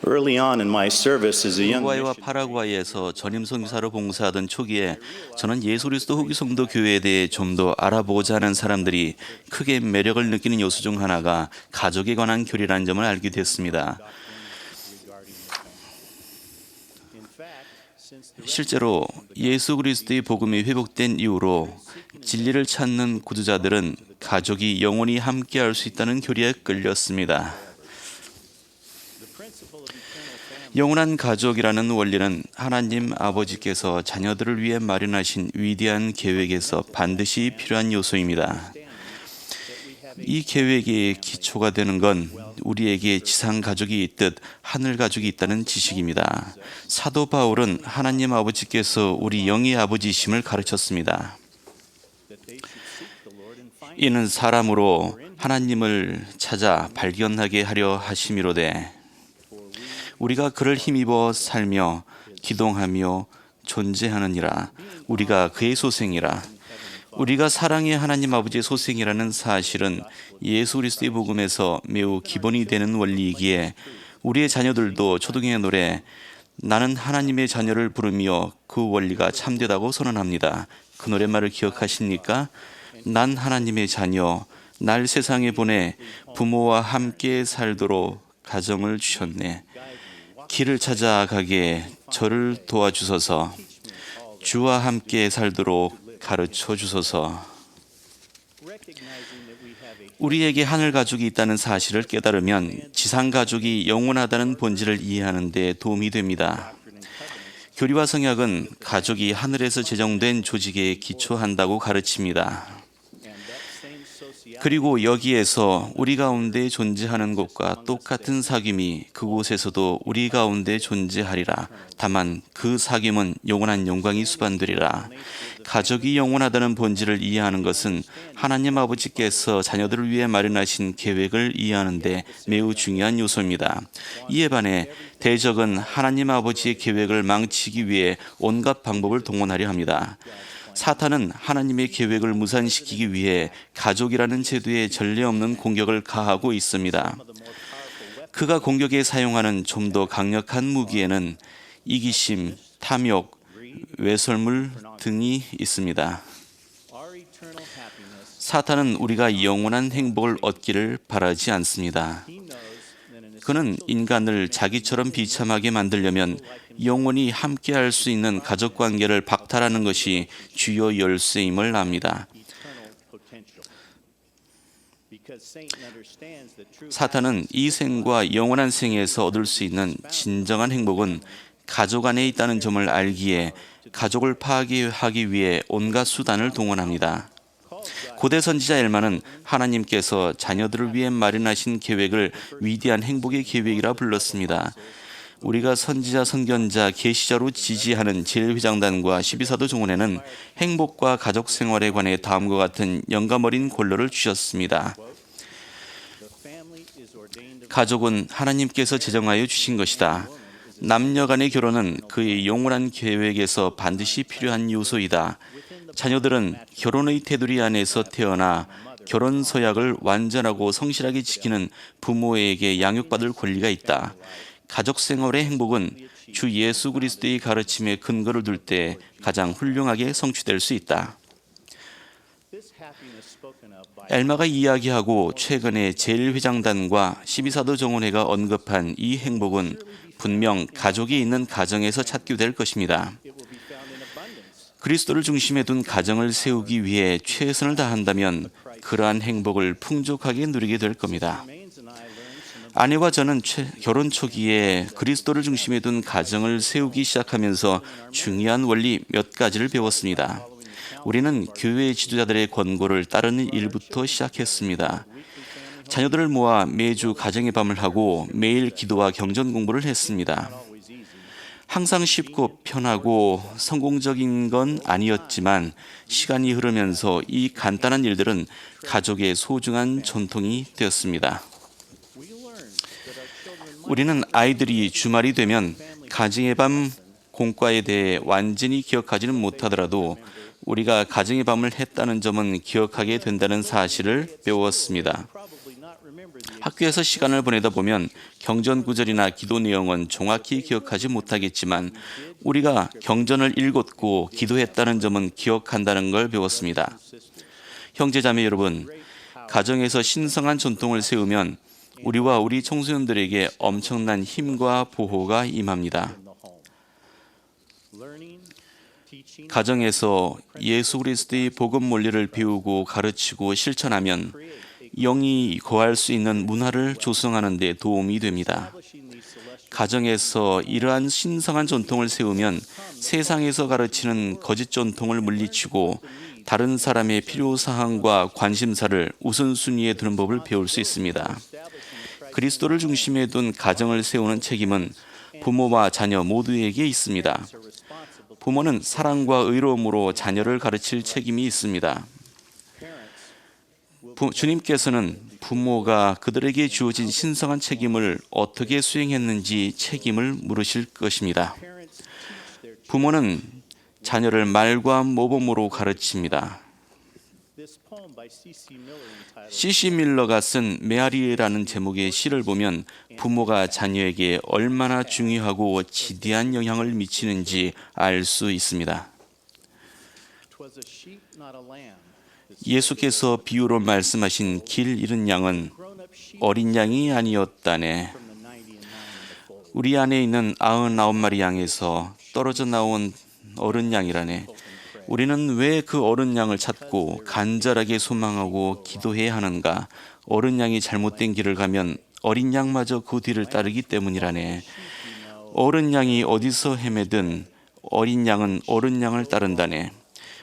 Early on in my service as a young 우루과이와 missionary, 파라과이에서 전임 선교사로 봉사하던 초기에 저는 예수 그리스도 후기 성도 교회에 대해 좀 더 알아보고자 하는 사람들이 크게 매력을 느끼는 요소 중 하나가 가족에 관한 교리라는 점을 알게 됐습니다. 실제로 예수 그리스도의 복음이 회복된 이후로 진리를 찾는 구주자들은 가족이 영원히 함께할 수 있다는 교리에 끌렸습니다. 영원한 가족이라는 원리는 하나님 아버지께서 자녀들을 위해 마련하신 위대한 계획에서 반드시 필요한 요소입니다. 이 계획의 기초가 되는 건 우리에게 지상 가족이 있듯 하늘 가족이 있다는 지식입니다. 사도 바울은 하나님 아버지께서 우리 영의 아버지이심을 가르쳤습니다. 이는 사람으로 하나님을 찾아 발견하게 하려 하심이로되 우리가 그를 힘입어 살며 기동하며 존재하느니라. 우리가 그의 소생이라. 우리가 사랑의 하나님 아버지의 소생이라는 사실은 예수 그리스도의 복음에서 매우 기본이 되는 원리이기에 우리의 자녀들도 초등의 노래 나는 하나님의 자녀를 부르며 그 원리가 참되다고 선언합니다. 그 노랫말을 기억하십니까? 난 하나님의 자녀, 날 세상에 보내 부모와 함께 살도록 가정을 주셨네. 길을 찾아가게 저를 도와주소서. 주와 함께 살도록 가르쳐 주소서. 우리에게 하늘 가족이 있다는 사실을 깨달으면 지상 가족이 영원하다는 본질을 이해하는 데 도움이 됩니다. 교리와 성약은 가족이 하늘에서 제정된 조직에 기초한다고 가르칩니다. 그리고 여기에서 우리 가운데 존재하는 것과 똑같은 사귐이 그곳에서도 우리 가운데 존재하리라. 다만 그 사귐은 영원한 영광이 수반되리라. 가족이 영원하다는 본질을 이해하는 것은 하나님 아버지께서 자녀들을 위해 마련하신 계획을 이해하는 데 매우 중요한 요소입니다. 이에 반해 대적은 하나님 아버지의 계획을 망치기 위해 온갖 방법을 동원하려 합니다. 사탄은 하나님의 계획을 무산시키기 위해 가족이라는 제도에 전례 없는 공격을 가하고 있습니다. 그가 공격에 사용하는 좀 더 강력한 무기에는 이기심, 탐욕, 외설물 등이 있습니다. 사탄은 우리가 영원한 행복을 얻기를 바라지 않습니다. 그는 인간을 자기처럼 비참하게 만들려면 영원히 함께할 수 있는 가족관계를 박탈하는 것이 주요 열쇠임을 압니다. 사탄은 이 생과 영원한 생에서 얻을 수 있는 진정한 행복은 가족 안에 있다는 점을 알기에 가족을 파괴하기 위해 온갖 수단을 동원합니다. 고대 선지자 엘마는 하나님께서 자녀들을 위해 마련하신 계획을 위대한 행복의 계획이라 불렀습니다. 우리가 선지자, 선견자, 계시자로 지지하는 제1회장단과 12사도 종언에는 행복과 가족 생활에 관해 다음과 같은 영감 어린 권로를 주셨습니다. 가족은 하나님께서 제정하여 주신 것이다. 남녀 간의 결혼은 그의 영원한 계획에서 반드시 필요한 요소이다. 자녀들은 결혼의 테두리 안에서 태어나 결혼 서약을 완전하고 성실하게 지키는 부모에게 양육받을 권리가 있다. 가족 생활의 행복은 주 예수 그리스도의 가르침에 근거를 둘 때 가장 훌륭하게 성취될 수 있다. 엘마가 이야기하고 최근에 제1회장단과 12사도 정원회가 언급한 이 행복은 분명 가족이 있는 가정에서 찾게 될 것입니다. 그리스도를 중심에 둔 가정을 세우기 위해 최선을 다한다면 그러한 행복을 풍족하게 누리게 될 겁니다. 아내와 저는 결혼 초기에 그리스도를 중심에 둔 가정을 세우기 시작하면서 중요한 원리 몇 가지를 배웠습니다. 우리는 교회 지도자들의 권고를 따르는 일부터 시작했습니다. 자녀들을 모아 매주 가정의 밤을 하고 매일 기도와 경전 공부를 했습니다. 항상 쉽고 편하고 성공적인 건 아니었지만 시간이 흐르면서 이 간단한 일들은 가족의 소중한 전통이 되었습니다. 우리는 아이들이 주말이 되면 가정의 밤 공과에 대해 완전히 기억하지는 못하더라도 우리가 가정의 밤을 했다는 점은 기억하게 된다는 사실을 배웠습니다. 학교에서 시간을 보내다 보면 경전 구절이나 기도 내용은 정확히 기억하지 못하겠지만 우리가 경전을 읽었고 기도했다는 점은 기억한다는 걸 배웠습니다. 형제자매 여러분, 가정에서 신성한 전통을 세우면 우리와 우리 청소년들에게 엄청난 힘과 보호가 임합니다. 가정에서 예수 그리스도의 복음 원리를 배우고 가르치고 실천하면 영이 거할 수 있는 문화를 조성하는 데 도움이 됩니다. 가정에서 이러한 신성한 전통을 세우면 세상에서 가르치는 거짓 전통을 물리치고 다른 사람의 필요사항과 관심사를 우선순위에 두는 법을 배울 수 있습니다. 그리스도를 중심에 둔 가정을 세우는 책임은 부모와 자녀 모두에게 있습니다. 부모는 사랑과 의로움으로 자녀를 가르칠 책임이 있습니다. 주님께서는 부모가 그들에게 주어진 신성한 책임을 어떻게 수행했는지 책임을 물으실 것입니다. 부모는 자녀를 말과 모범으로 가르칩니다. C.C. 밀러가 쓴 메아리라는 제목의 시를 보면 부모가 자녀에게 얼마나 중요하고 지대한 영향을 미치는지 알 수 있습니다. 예수께서 비유로 말씀하신 길 잃은 양은 어린 양이 아니었다네. 우리 안에 있는 99마리 양에서 떨어져 나온 어른 양이라네. 우리는 왜 그 어른 양을 찾고 간절하게 소망하고 기도해야 하는가? 어른 양이 잘못된 길을 가면 어린 양마저 그 뒤를 따르기 때문이라네. 어른 양이 어디서 헤매든 어린 양은 어른 양을 따른다네.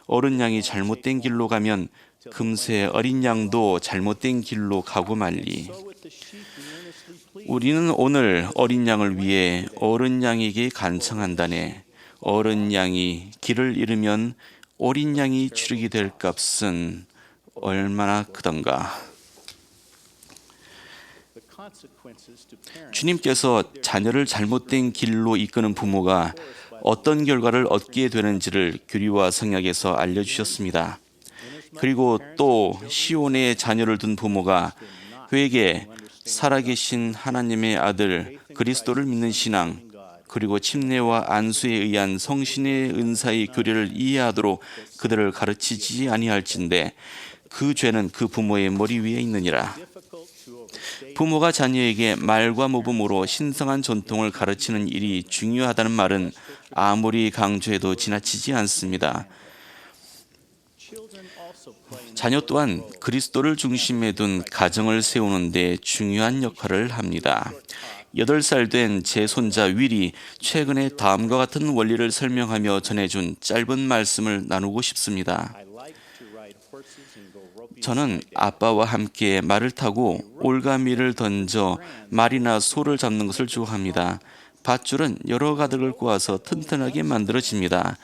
어른 양이 잘못된 길로 가면 금세 어린 양도 잘못된 길로 가고 말리. 우리는 오늘 어린 양을 위해 어른 양에게 간청한다네. 어른 양이 길을 잃으면 어린 양이 치르게 될 값은 얼마나 크던가. 주님께서 자녀를 잘못된 길로 이끄는 부모가 어떤 결과를 얻게 되는지를 규리와 성약에서 알려주셨습니다. 그리고 또 시온에 자녀를 둔 부모가 회개, 살아계신 하나님의 아들 그리스도를 믿는 신앙, 그리고 침례와 안수에 의한 성신의 은사의 교례를 이해하도록 그들을 가르치지 아니할진대 그 죄는 그 부모의 머리 위에 있느니라. 부모가 자녀에게 말과 모범으로 신성한 전통을 가르치는 일이 중요하다는 말은 아무리 강조해도 지나치지 않습니다. 자녀 또한 그리스도를 중심에 둔 가정을 세우는 데 중요한 역할을 합니다. 8살 된 제 손자 윌이 최근에 다음과 같은 원리를 설명하며 전해준 짧은 말씀을 나누고 싶습니다. 저는 아빠와 함께 말을 타고 올가미를 던져 말이나 소를 잡는 것을 좋아합니다. 밧줄은 여러 가닥을 꼬아서 튼튼하게 만들어집니다.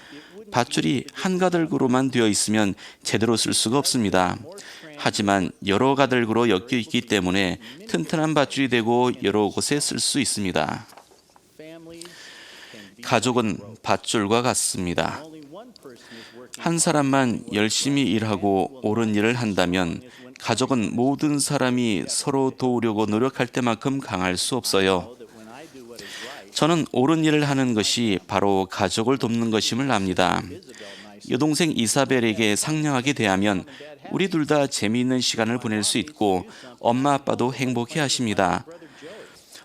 밧줄이 한 가닥으로만 되어 있으면 제대로 쓸 수가 없습니다. 하지만 여러 가닥으로 엮여 있기 때문에 튼튼한 밧줄이 되고 여러 곳에 쓸 수 있습니다. 가족은 밧줄과 같습니다. 한 사람만 열심히 일하고 옳은 일을 한다면 가족은 모든 사람이 서로 도우려고 노력할 때만큼 강할 수 없어요. 저는 옳은 일을 하는 것이 바로 가족을 돕는 것임을 압니다. 여동생 이사벨에게 상냥하게 대하면 우리 둘 다 재미있는 시간을 보낼 수 있고 엄마 아빠도 행복해 하십니다.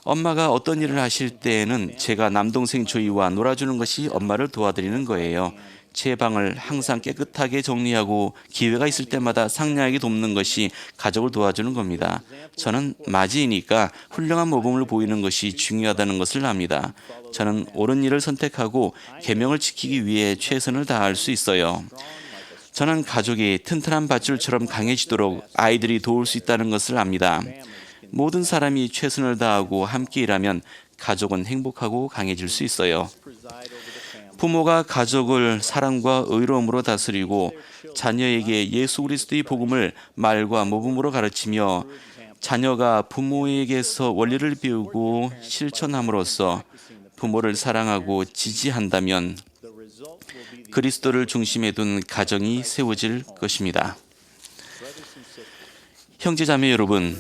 엄마가 어떤 일을 하실 때에는 제가 남동생 조이와 놀아주는 것이 엄마를 도와드리는 거예요. 제 방을 항상 깨끗하게 정리하고 기회가 있을 때마다 상냥하게 돕는 것이 가족을 도와주는 겁니다. 저는 맞이이니까 훌륭한 모범을 보이는 것이 중요하다는 것을 압니다. 저는 옳은 일을 선택하고 계명을 지키기 위해 최선을 다할 수 있어요. 저는 가족이 튼튼한 밧줄처럼 강해지도록 아이들이 도울 수 있다는 것을 압니다. 모든 사람이 최선을 다하고 함께 일하면 가족은 행복하고 강해질 수 있어요. 부모가 가족을 사랑과 의로움으로 다스리고 자녀에게 예수 그리스도의 복음을 말과 모범으로 가르치며 자녀가 부모에게서 원리를 배우고 실천함으로써 부모를 사랑하고 지지한다면 그리스도를 중심에 둔 가정이 세워질 것입니다. 형제자매 여러분,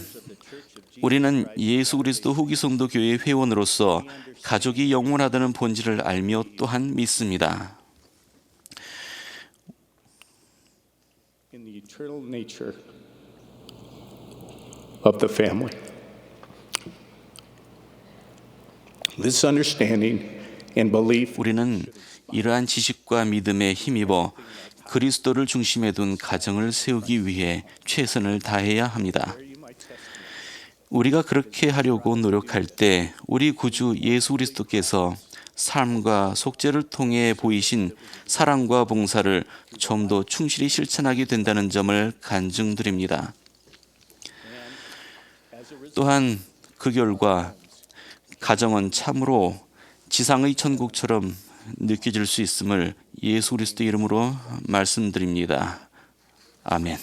우리는 예수 그리스도 후기 성도 교회 회원으로서 가족이 영원하다는 본질을 알며 또한 믿습니다. in the eternal nature of the family. This understanding and belief 우리는 이러한 지식과 믿음에 힘입어 그리스도를 중심에 둔 가정을 세우기 위해 최선을 다해야 합니다. 우리가 그렇게 하려고 노력할 때 우리 구주 예수 그리스도께서 삶과 속죄를 통해 보이신 사랑과 봉사를 좀 더 충실히 실천하게 된다는 점을 간증드립니다. 또한 그 결과 가정은 참으로 지상의 천국처럼 느껴질 수 있음을 예수 그리스도 이름으로 말씀드립니다. 아멘.